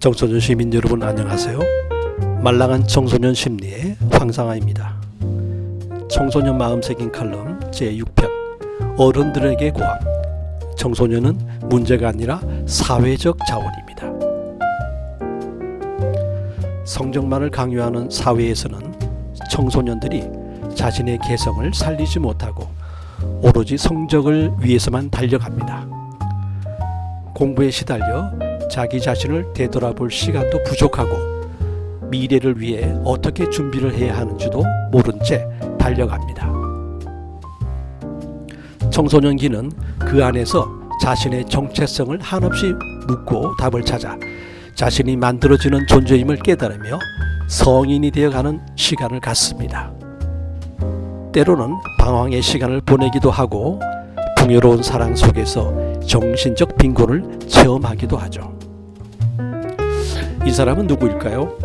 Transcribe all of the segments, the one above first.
청소년 시민 여러분 안녕하세요. 말랑한 청소년 심리의 황상아입니다. 청소년 마음 새긴 칼럼 제6편 어른들에게 고함. 청소년은 문제가 아니라 사회적 자원입니다. 성적만을 강요하는 사회에서는 청소년들이 자신의 개성을 살리지 못하고 오로지 성적을 위해서만 달려갑니다. 공부에 시달려 자기 자신을 되돌아볼 시간도 부족하고 미래를 위해 어떻게 준비를 해야 하는지도 모른 채 달려갑니다. 청소년기는 그 안에서 자신의 정체성을 한없이 묻고 답을 찾아 자신이 만들어지는 존재임을 깨달으며 성인이 되어가는 시간을 갖습니다. 때로는 방황의 시간을 보내기도 하고 풍요로운 사랑 속에서 정신적 빈곤을 체험하기도 하죠. 이 사람은 누구일까요?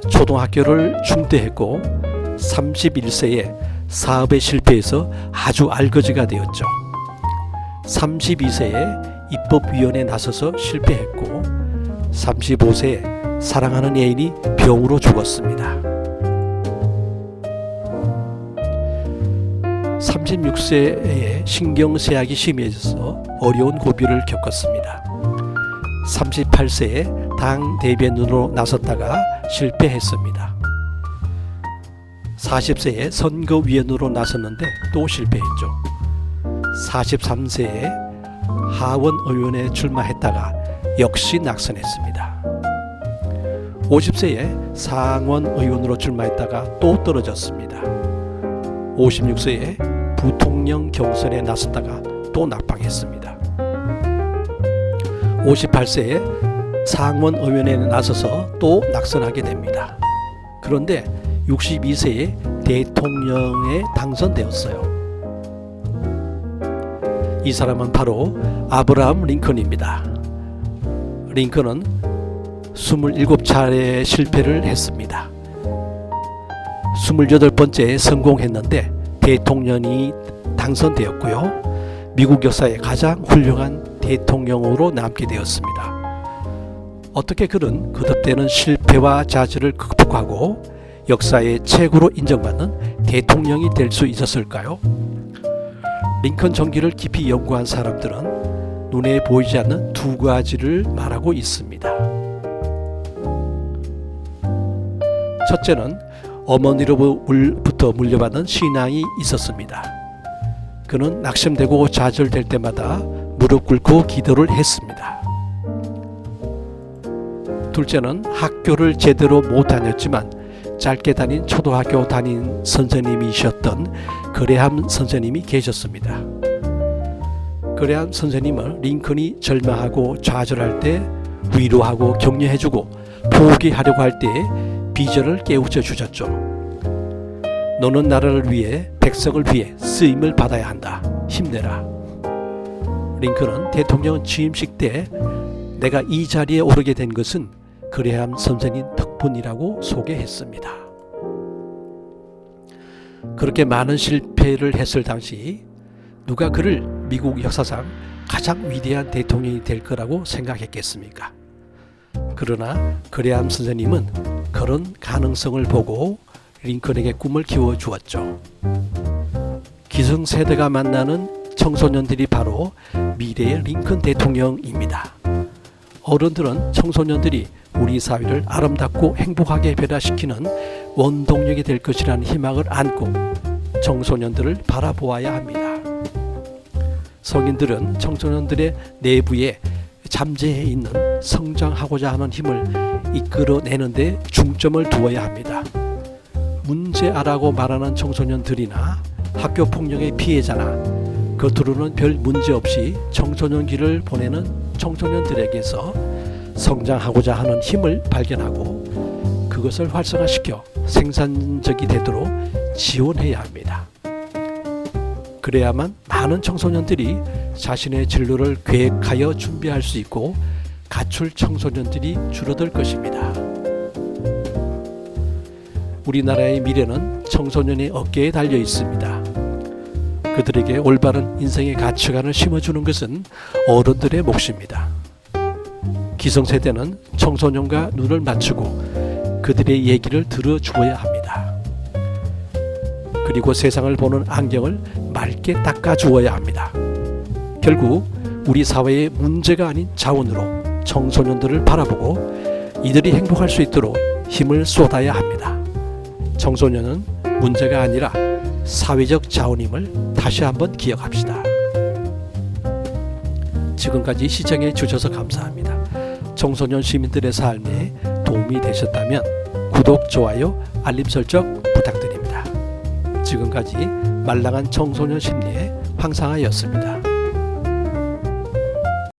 초등학교를 중퇴했고 31세에 사업에 실패해서 아주 알거지가 되었죠. 32세에 입법위원회에 나서서 실패했고 35세에 사랑하는 애인이 병으로 죽었습니다. 36세에 신경쇠약이 심해져서 어려운 고비를 겪었습니다. 38세에 당 대변인으로 나섰다가 실패했습니다. 40세에 선거위원으로 나섰는데 또 실패했죠. 43세에 하원의원에 출마했다가 역시 낙선했습니다. 50세에 상원의원으로 출마했다가 또 떨어졌습니다. 56세에 부통령 경선에 나섰다가 또 낙방했습니다. 58세에 상원의원에 나서서 또 낙선하게 됩니다. 그런데 62세에 대통령에 당선되었어요. 이 사람은 바로 아브라함 링컨입니다. 링컨은 27차례 실패를 했습니다. 28번째에 성공했는데 대통령이 당선되었고요. 미국 역사의 가장 훌륭한 대통령으로 남게 되었습니다. 어떻게 그런 거듭되는 실패와 좌절을 극복하고 역사의 최고로 인정받는 대통령이 될 수 있었을까요? 링컨 전기를 깊이 연구한 사람들은 눈에 보이지 않는 두 가지를 말하고 있습니다. 첫째는 어머니로부터 물려받은 신앙이 있었습니다. 그는 낙심되고 좌절될 때마다 무릎 꿇고 기도를 했습니다. 둘째는 학교를 제대로 못 다녔지만 짧게 다닌 초등학교 담임 선생님이셨던 그레함 선생님이 계셨습니다. 그레함 선생님은 링컨이 절망하고 좌절할 때 위로하고 격려해주고 포기하려고 할 때 비전을 깨우쳐 주셨죠. 너는 나라를 위해 백성을 위해 쓰임을 받아야 한다. 힘내라. 링컨은 대통령 취임식 때 내가 이 자리에 오르게 된 것은 그레함 선생님 덕분이라고 소개했습니다. 그렇게 많은 실패를 했을 당시 누가 그를 미국 역사상 가장 위대한 대통령이 될 거라고 생각했겠습니까? 그러나 그레함 선생님은 그런 가능성을 보고 링컨에게 꿈을 키워주었죠. 기성세대가 만나는 청소년들이 바로 미래의 링컨 대통령입니다. 어른들은 청소년들이 우리 사회를 아름답고 행복하게 변화시키는 원동력이 될 것이라는 희망을 안고 청소년들을 바라보아야 합니다. 성인들은 청소년들의 내부에 잠재해 있는 성장하고자 하는 힘을 이끌어내는 데 중점을 두어야 합니다. 문제아라고 말하는 청소년들이나 학교 폭력의 피해자나 겉으로는 별 문제 없이 청소년기를 보내는 청소년들에게서 성장하고자 하는 힘을 발견하고 그것을 활성화시켜 생산적이 되도록 지원해야 합니다. 그래야만 많은 청소년들이 자신의 진로를 계획하여 준비할 수 있고 가출 청소년들이 줄어들 것입니다. 우리나라의 미래는 청소년의 어깨에 달려 있습니다. 그들에게 올바른 인생의 가치관을 심어주는 것은 어른들의 몫입니다. 기성세대는 청소년과 눈을 맞추고 그들의 얘기를 들어주어야 합니다. 그리고 세상을 보는 안경을 맑게 닦아주어야 합니다. 결국 우리 사회의 문제가 아닌 자원으로 청소년들을 바라보고 이들이 행복할 수 있도록 힘을 쏟아야 합니다. 청소년은 문제가 아니라 사회적 자원임을 다시 한번 기억합시다. 지금까지 시청해 주셔서 감사합니다. 청소년 시민들의 삶에 도움이 되셨다면 구독, 좋아요, 알림 설정 부탁드립니다. 지금까지 말랑한 청소년 심리의 황상아였습니다.